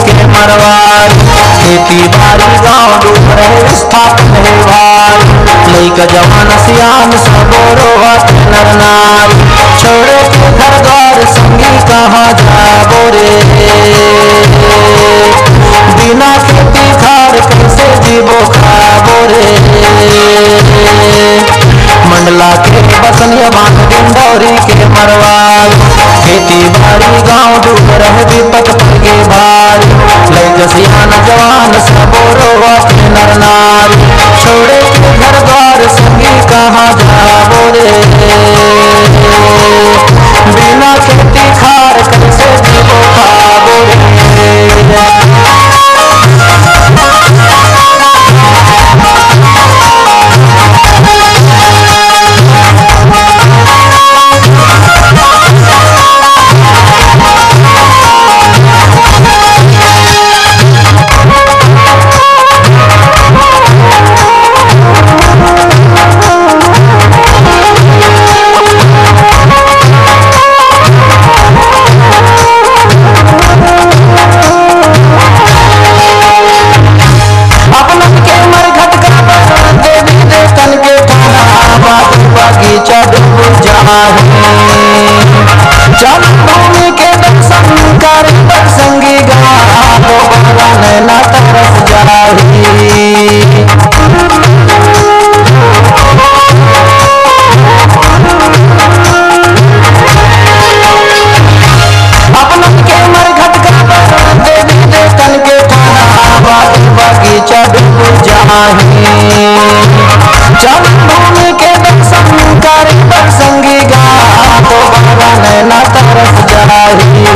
के मरवार। खेती बाड़ी गाँव डूब रहे स्थापन है भार। लइका जवान सियान सबो रोवत नर नारी। छोड़े के घर द्वार संगी कहाँ जाबो रे। बिना खेती खार कैसे जीवो खाबो रे। मंडला के बसनिया बांध डिंडौरी के मरवार। खेती बाड़ी गाँव डूब रहे विपत पगे भार। लइका सियान जवान सबो रोवत नर नारी। छोड़े के घर द्वार संगी कहाँ जाबो रे। बिना खेती खार कैसे जीवो खाबो रे। जन्मभूमि के दर्शन कर संगी गाँव नैना तरस जाही। अपनन के मरघट का देवी देवतन के ठाना बगीचा डूब जाही। जन्मभूमि के दर्शन कर संगी गाँव नैना तरस जाही।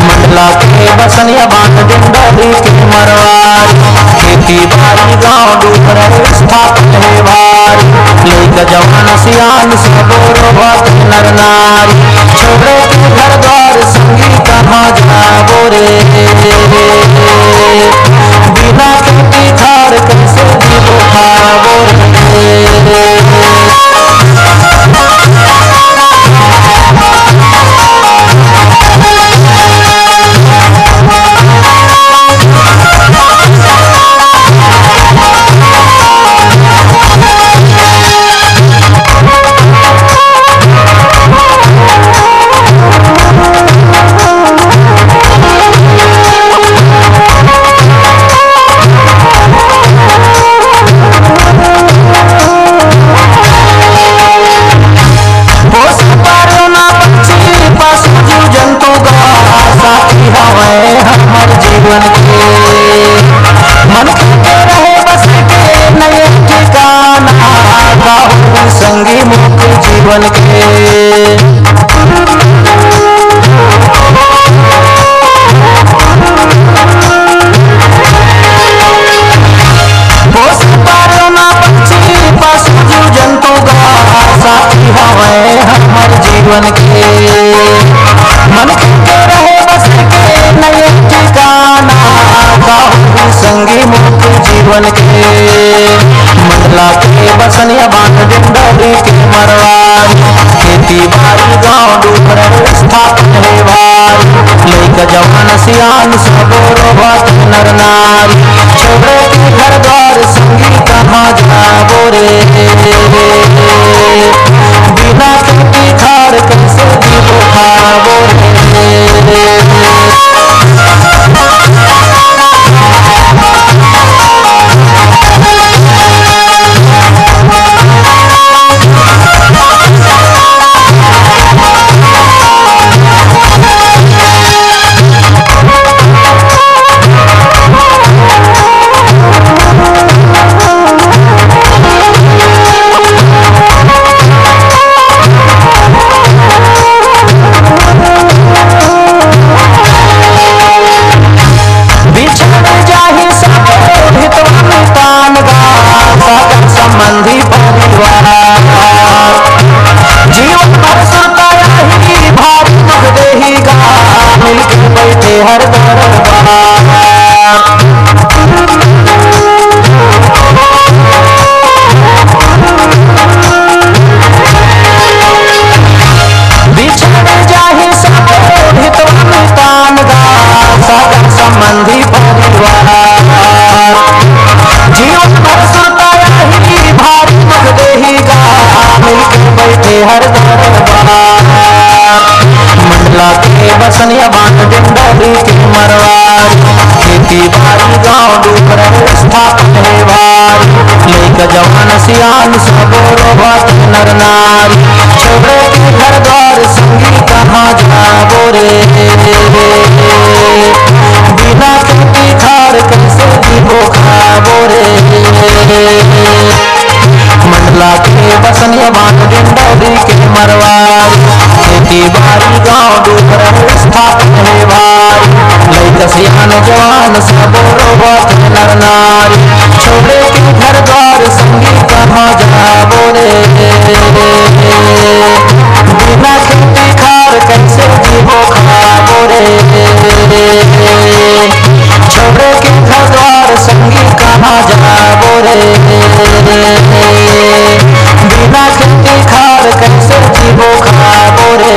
मंडला के बसनिया बांध डिंडौरी के मरवार। खेती बाड़ी गाँव डूब रहे स्थापन है भार। लइका जवान सियान सबो रोवत नर नारी। छोड़े के घर द्वार संगी कहाँ जाबो रे। बिना खेती खार कैसे जीवो खाबो रे। संगी मुक्त जीवन के पक्षी पशु जीव जंतु साथी हवे हमर जीवन के। मन के रहे बस के नए ठिकाना संगी मुक्त जीवन के। मंडला के बसनिया बांध डिंडौरी के मरवार। खेती बाड़ी गाँव डूब रहे स्थापन है भार। लइका जवान सियान सबो रोवत नर नारी। छोड़े के घर द्वार संगी कहाँ जाबो रे। बिना खेती खार कैसे जीवो खाबो रे। बसनिया बांध डिंडोरी के मरवारी, खेती बाड़ी गाँव डूब रहे स्थापन है भारी। लेकर जवान सियान सब रोबत नर नारी, छोड़े के घर द्वार संगी कहाँ जाबो रे। बिना खेती खार कैसे जीवो खाबो रे। मंडला के बसनिया बांध डिंडोरी के मरवारी, खेती बाड़ी गाँव डूब रहे स्थापन है भारी। लइका सियान जवान सब रोबत नर नारी, छोड़े के घर द्वार संगी कहाँ जाबो रे। बिना खेती खार कैसे जीवो खाबो रे। छोड़े के घर द्वार संगी कहाँ जाबो रे। बिना खेती खार कैसे जीवो खाबो रे।